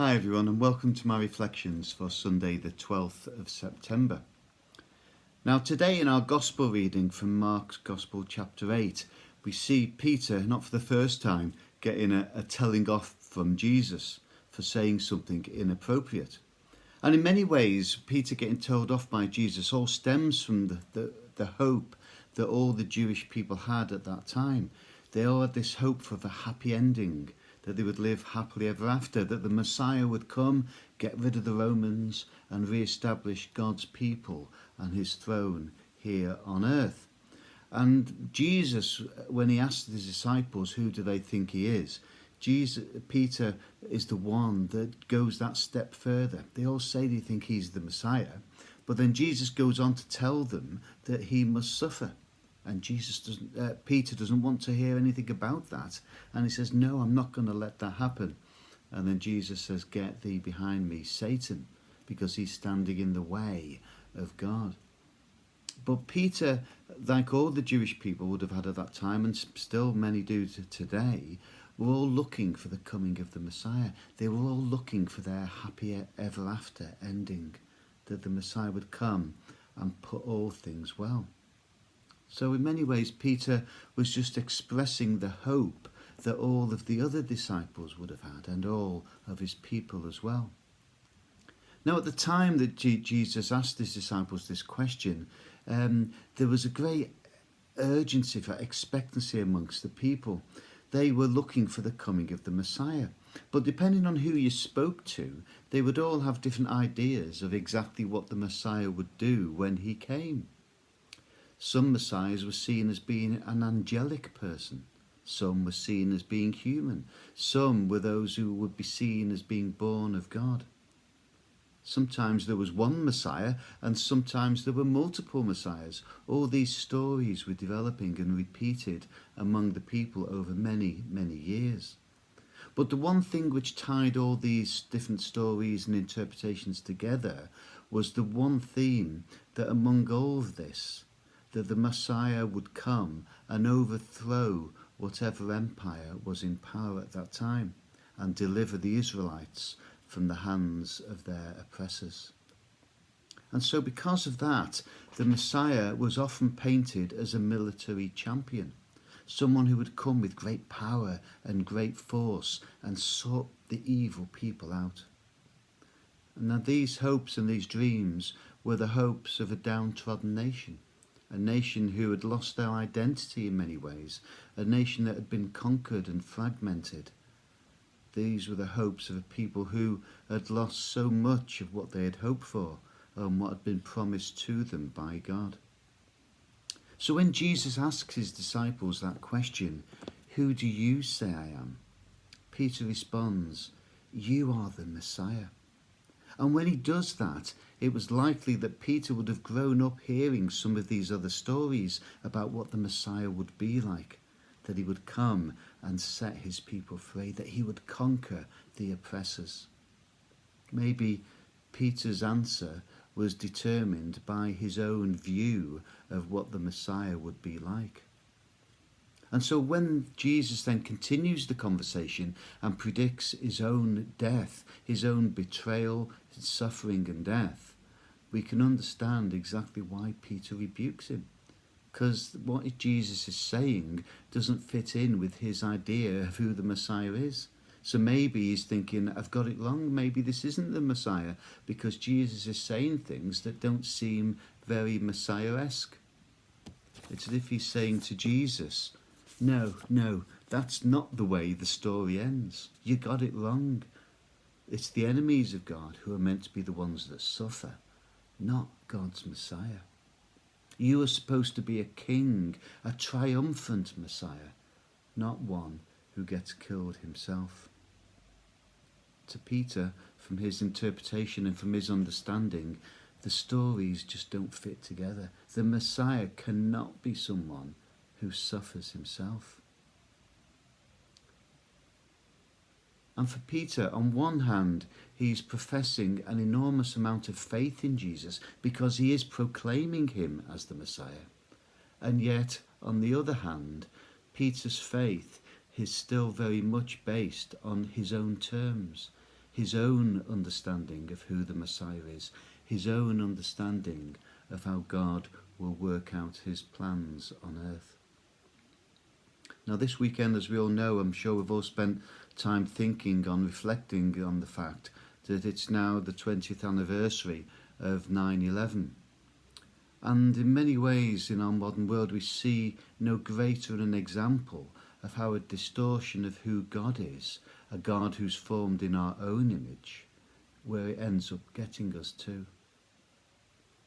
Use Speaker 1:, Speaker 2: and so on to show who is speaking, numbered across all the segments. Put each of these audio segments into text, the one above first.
Speaker 1: Hi everyone, and welcome to my reflections for Sunday the 12th of September. Now today in our Gospel reading from Mark's Gospel chapter 8, we see Peter, not for the first time, getting a telling off from Jesus for saying something inappropriate. And in many ways, Peter getting told off by Jesus all stems from the hope that all the Jewish people had at that time. They all had this hope for a happy ending, that they would live happily ever after, that the Messiah would come, get rid of the Romans and re-establish God's people and his throne here on earth. And Jesus, when he asked his disciples, who do they think he is? Peter is the one that goes that step further. They all say they think he's the Messiah, but then Jesus goes on to tell them that he must suffer. And Peter doesn't want to hear anything about that. And he says, no, I'm not going to let that happen. And then Jesus says, get thee behind me, Satan, because he's standing in the way of God. But Peter, like all the Jewish people would have had at that time, and still many do today, were all looking for the coming of the Messiah. They were all looking for their happy ever after ending, that the Messiah would come and put all things well. So in many ways, Peter was just expressing the hope that all of the other disciples would have had, and all of his people as well. Now, at the time that Jesus asked his disciples this question, there was a great urgency, for expectancy amongst the people. They were looking for the coming of the Messiah. But depending on who you spoke to, they would all have different ideas of exactly what the Messiah would do when he came. Some messiahs were seen as being an angelic person. Some were seen as being human. Some were those who would be seen as being born of God. Sometimes there was one Messiah, and sometimes there were multiple Messiahs. All these stories were developing and repeated among the people over many, many years. But the one thing which tied all these different stories and interpretations together was the one theme that among all of this, that the Messiah would come and overthrow whatever empire was in power at that time and deliver the Israelites from the hands of their oppressors. And so because of that, the Messiah was often painted as a military champion, someone who would come with great power and great force and sort the evil people out. And now these hopes and these dreams were the hopes of a downtrodden nation. A nation who had lost their identity in many ways, a nation that had been conquered and fragmented. These were the hopes of a people who had lost so much of what they had hoped for and what had been promised to them by God. So when Jesus asks his disciples that question, who do you say I am? Peter responds, you are the Messiah. And when he does that, it was likely that Peter would have grown up hearing some of these other stories about what the Messiah would be like, that he would come and set his people free, that he would conquer the oppressors. Maybe Peter's answer was determined by his own view of what the Messiah would be like. And so when Jesus then continues the conversation and predicts his own death, his own betrayal, his suffering and death, we can understand exactly why Peter rebukes him. Because what Jesus is saying doesn't fit in with his idea of who the Messiah is. So maybe he's thinking, I've got it wrong, maybe this isn't the Messiah, because Jesus is saying things that don't seem very Messiah-esque. It's as if he's saying to Jesus, no, that's not the way the story ends. You got it wrong. It's the enemies of God who are meant to be the ones that suffer, not God's Messiah. You are supposed to be a king, a triumphant Messiah, not one who gets killed himself. To Peter, from his interpretation and from his understanding, the stories just don't fit together. The Messiah cannot be someone who suffers himself. And for Peter, on one hand, he's professing an enormous amount of faith in Jesus because he is proclaiming him as the Messiah. And yet, on the other hand, Peter's faith is still very much based on his own terms. his own understanding of who the Messiah is, his own understanding of how God will work out his plans on earth. Now this weekend, as we all know, I'm sure we've all spent time reflecting on the fact that it's now the 20th anniversary of 9/11. And in many ways in our modern world we see no greater an example of how a distortion of who God is, a God who's formed in our own image, where it ends up getting us to.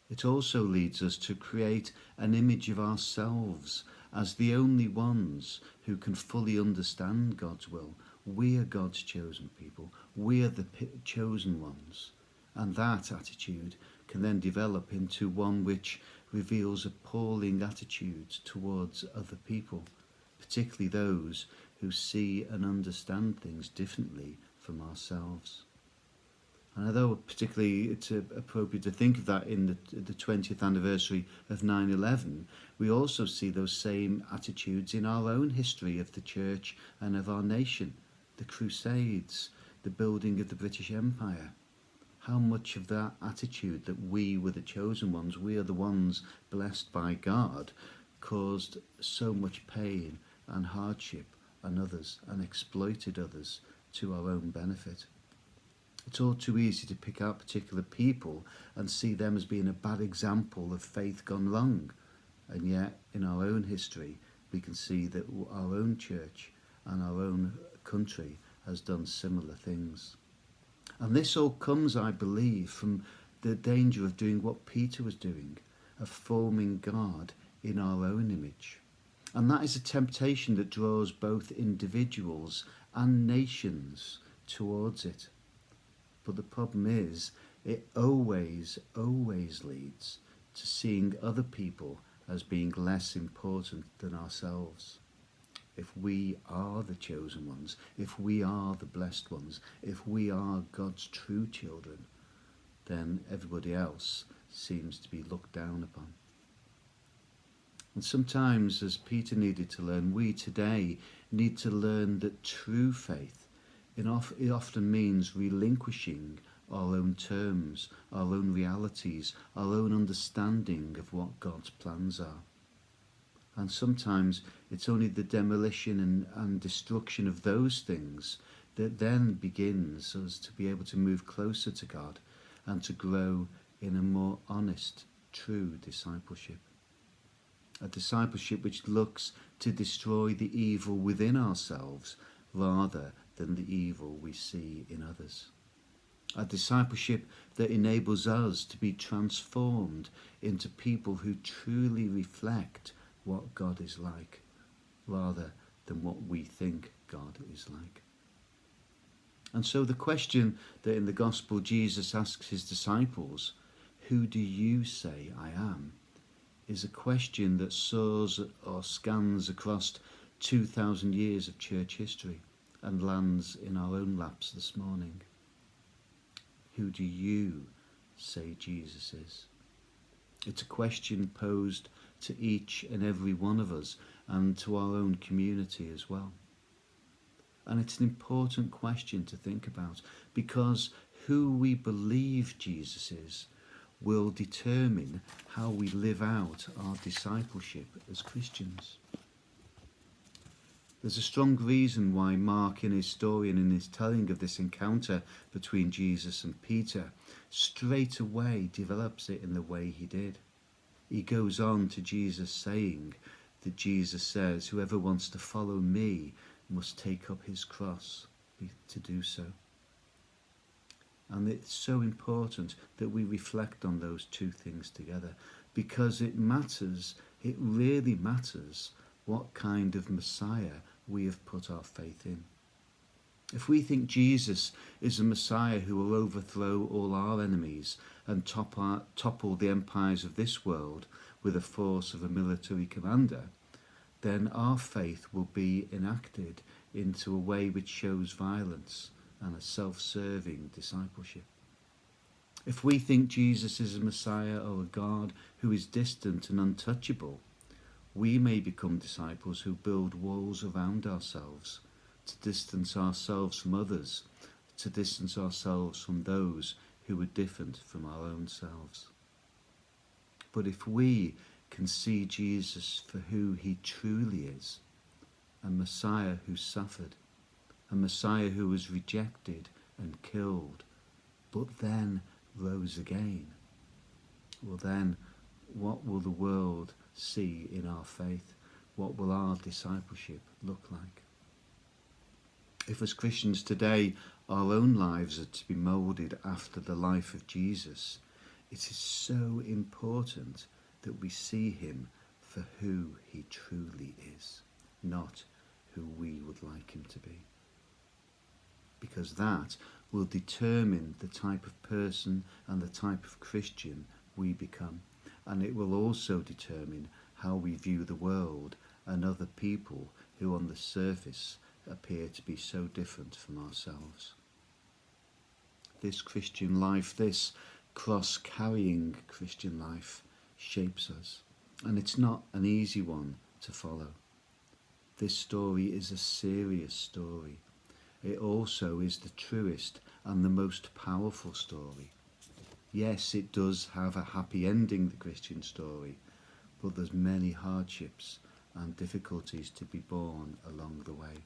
Speaker 1: It also leads us to create an image of ourselves as the only ones who can fully understand God's will. We are God's chosen people. We are the chosen ones. And that attitude can then develop into one which reveals appalling attitudes towards other people, particularly those who see and understand things differently from ourselves. And although particularly it's appropriate to think of that in the 20th anniversary of 9/11, we also see those same attitudes in our own history of the church and of our nation, the Crusades, the building of the British Empire. How much of that attitude that we were the chosen ones, we are the ones blessed by God, caused so much pain and hardship on others and exploited others to our own benefit. It's all too easy to pick out particular people and see them as being a bad example of faith gone wrong. And yet, in our own history, we can see that our own church and our own country has done similar things. And this all comes, I believe, from the danger of doing what Peter was doing, of forming God in our own image. And that is a temptation that draws both individuals and nations towards it. But the problem is, it always leads to seeing other people as being less important than ourselves. If we are the chosen ones, if we are the blessed ones, if we are God's true children, then everybody else seems to be looked down upon. And sometimes, as Peter needed to learn, we today need to learn that true faith, it often means relinquishing our own terms, our own realities, our own understanding of what God's plans are. And sometimes it's only the demolition and destruction of those things that then begins us to be able to move closer to God and to grow in a more honest, true discipleship. A discipleship which looks to destroy the evil within ourselves rather than the evil we see in others. A discipleship that enables us to be transformed into people who truly reflect what God is like, rather than what we think God is like. And so the question that in the Gospel Jesus asks his disciples, "Who do you say I am?" is a question that soars or scans across 2,000 years of church history and lands in our own laps this morning. Who do you say Jesus is? It's a question posed to each and every one of us and to our own community as well. And it's an important question to think about, because who we believe Jesus is will determine how we live out our discipleship as Christians. There's a strong reason why Mark, in his story and in his telling of this encounter between Jesus and Peter, straight away develops it in the way he did. He goes on to Jesus saying that Jesus says, "Whoever wants to follow me must take up his cross to do so." And it's so important that we reflect on those two things together, because it matters, it really matters, what kind of Messiah we have put our faith in. If we think Jesus is a Messiah who will overthrow all our enemies and topple the empires of this world with the force of a military commander, then our faith will be enacted into a way which shows violence and a self-serving discipleship. If we think Jesus is a Messiah or a God who is distant and untouchable, we may become disciples who build walls around ourselves to distance ourselves from others, to distance ourselves from those who are different from our own selves. But if we can see Jesus for who he truly is, a Messiah who suffered, a Messiah who was rejected and killed, but then rose again, well then, what will the world see in our faith? What will our discipleship look like? If as Christians today our own lives are to be moulded after the life of Jesus, it is so important that we see him for who he truly is, not who we would like him to be. Because that will determine the type of person and the type of Christian we become. And it will also determine how we view the world and other people who on the surface appear to be so different from ourselves. This Christian life, this cross-carrying Christian life, shapes us, and it's not an easy one to follow. This story is a serious story. It also is the truest and the most powerful story. Yes, it does have a happy ending, the Christian story, but there's many hardships and difficulties to be borne along the way.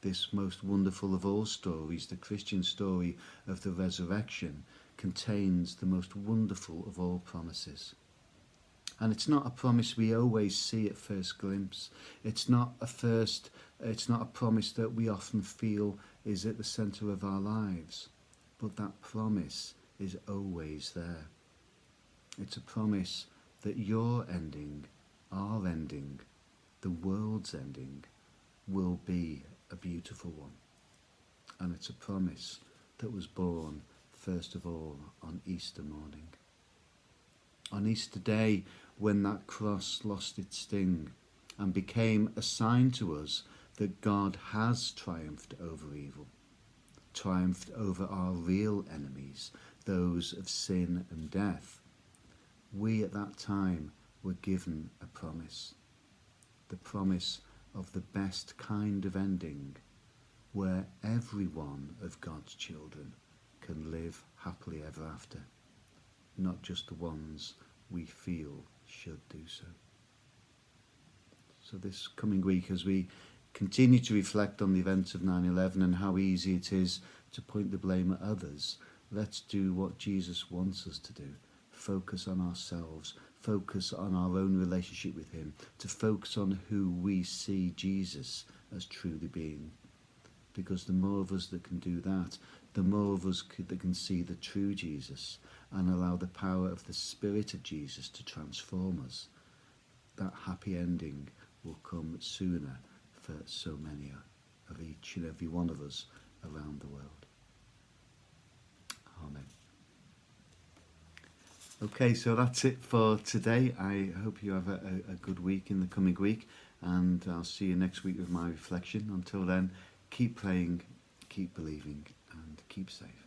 Speaker 1: This most wonderful of all stories, the Christian story of the resurrection, contains the most wonderful of all promises. And it's not a promise we always see at first glimpse. It's not a promise that we often feel is at the centre of our lives. But that promise is always there. It's a promise that your ending, our ending, the world's ending, will be a beautiful one. And it's a promise that was born first of all on Easter morning. On Easter Day, when that cross lost its sting and became a sign to us that God has triumphed over evil, triumphed over our real enemies, those of sin and death, we at that time were given a promise, the promise of the best kind of ending, where every one of God's children can live happily ever after, not just the ones we feel should do so. So this coming week, as we continue to reflect on the events of 9/11 and how easy it is to point the blame at others, let's do what Jesus wants us to do. Focus on ourselves, focus on our own relationship with him, to focus on who we see Jesus as truly being. Because the more of us that can do that, the more of us that can see the true Jesus and allow the power of the Spirit of Jesus to transform us, that happy ending will come sooner for so many of each and every one of us around the world. Amen. Okay, so that's it for today. I hope you have a good week in the coming week, and I'll see you next week with my reflection. Until then, keep praying, keep believing, and keep safe.